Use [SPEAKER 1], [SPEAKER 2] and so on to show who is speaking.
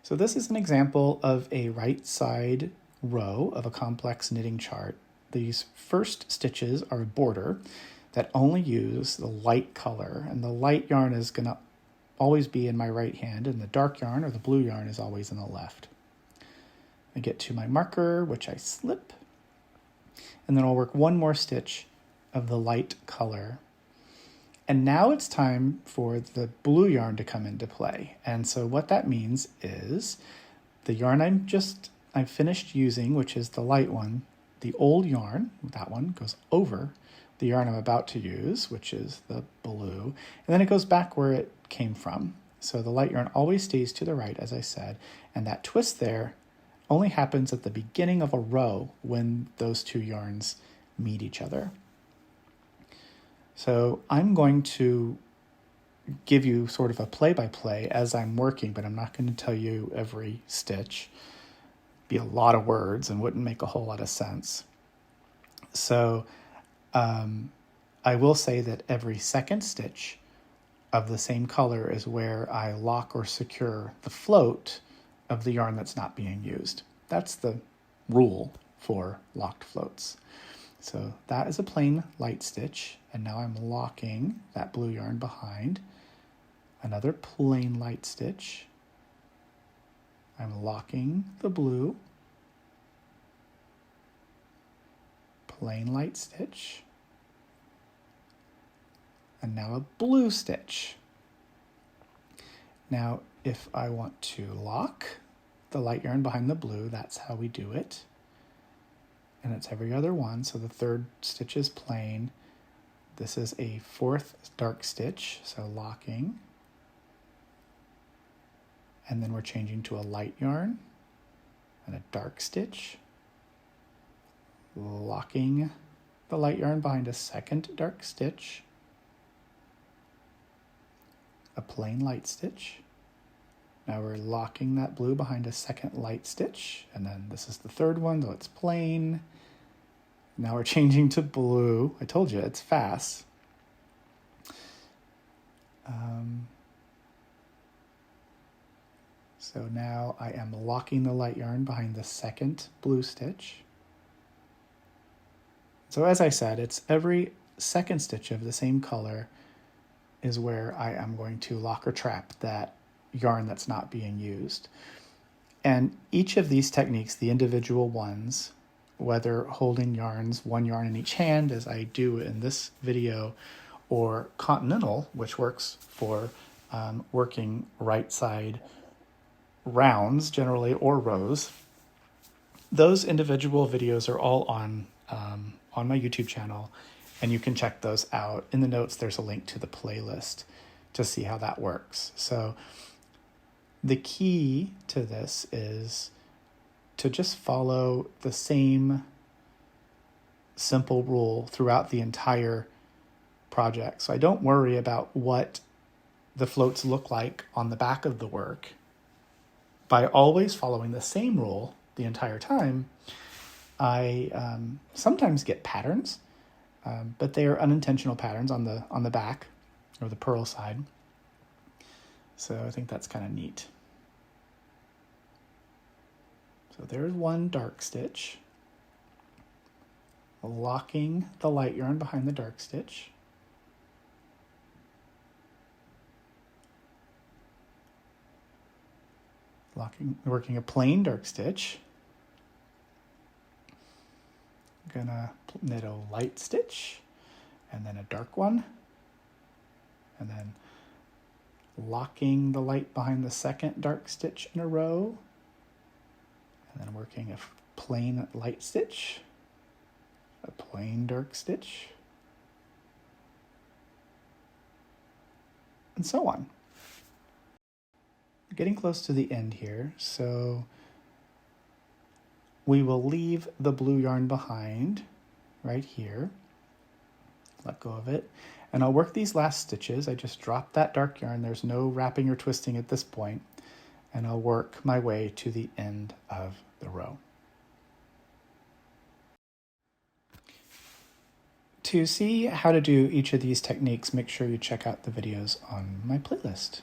[SPEAKER 1] So this is an example of a right side row of a complex knitting chart. These first stitches are a border that only use the light color, and the light yarn is going to always be in my right hand, and the dark yarn or the blue yarn is always in the left. I get to my marker, which I slip, and then I'll work one more stitch of the light color. And now it's time for the blue yarn to come into play. And so what that means is the yarn I finished using, which is the light one, the old yarn, that one, goes over the yarn I'm about to use, which is the blue, and then it goes back where it came from. So the light yarn always stays to the right, as I said, and that twist there only happens at the beginning of a row when those two yarns meet each other. So I'm going to give you sort of a play-by-play as I'm working, but I'm not going to tell you every stitch. It'd be a lot of words and wouldn't make a whole lot of sense. So I will say that every second stitch of the same color is where I lock or secure the float of the yarn that's not being used. That's the rule for locked floats. So that is a plain light stitch, and now I'm locking that blue yarn behind. Another plain light stitch. I'm locking the blue. Plain light stitch. And now a blue stitch. Now, if I want to lock the light yarn behind the blue, that's how we do it. And it's every other one, so the third stitch is plain. This is a fourth dark stitch, so locking. And then we're changing to a light yarn and a dark stitch. Locking the light yarn behind a second dark stitch. A plain light stitch. Now we're locking that blue behind a second light stitch, and then this is the third one, so it's plain. Now we're changing to blue. I told you, it's fast. So now I am locking the light yarn behind the second blue stitch. So as I said, it's every second stitch of the same color is where I am going to lock or trap that yarn that's not being used. And each of these techniques, the individual ones, whether holding yarns, one yarn in each hand, as I do in this video, or continental, which works for working right side rounds generally, or rows, those individual videos are all on my YouTube channel, and you can check those out. In the notes, there's a link to the playlist to see how that works. So the key to this is to just follow the same simple rule throughout the entire project. So I don't worry about what the floats look like on the back of the work. By always following the same rule the entire time, I sometimes get patterns, but they are unintentional patterns on the back or the purl side. So I think that's kind of neat. So there's one dark stitch, locking the light yarn behind the dark stitch. Working a plain dark stitch. I'm gonna knit a light stitch and then a dark one, and then locking the light behind the second dark stitch in a row, and then working a plain light stitch, a plain dark stitch, and so on. Getting close to the end here, so we will leave the blue yarn behind right here, let go of it, and I'll work these last stitches. I just dropped that dark yarn, there's no wrapping or twisting at this point, and I'll work my way to the end of the row. To see how to do each of these techniques, make sure you check out the videos on my playlist.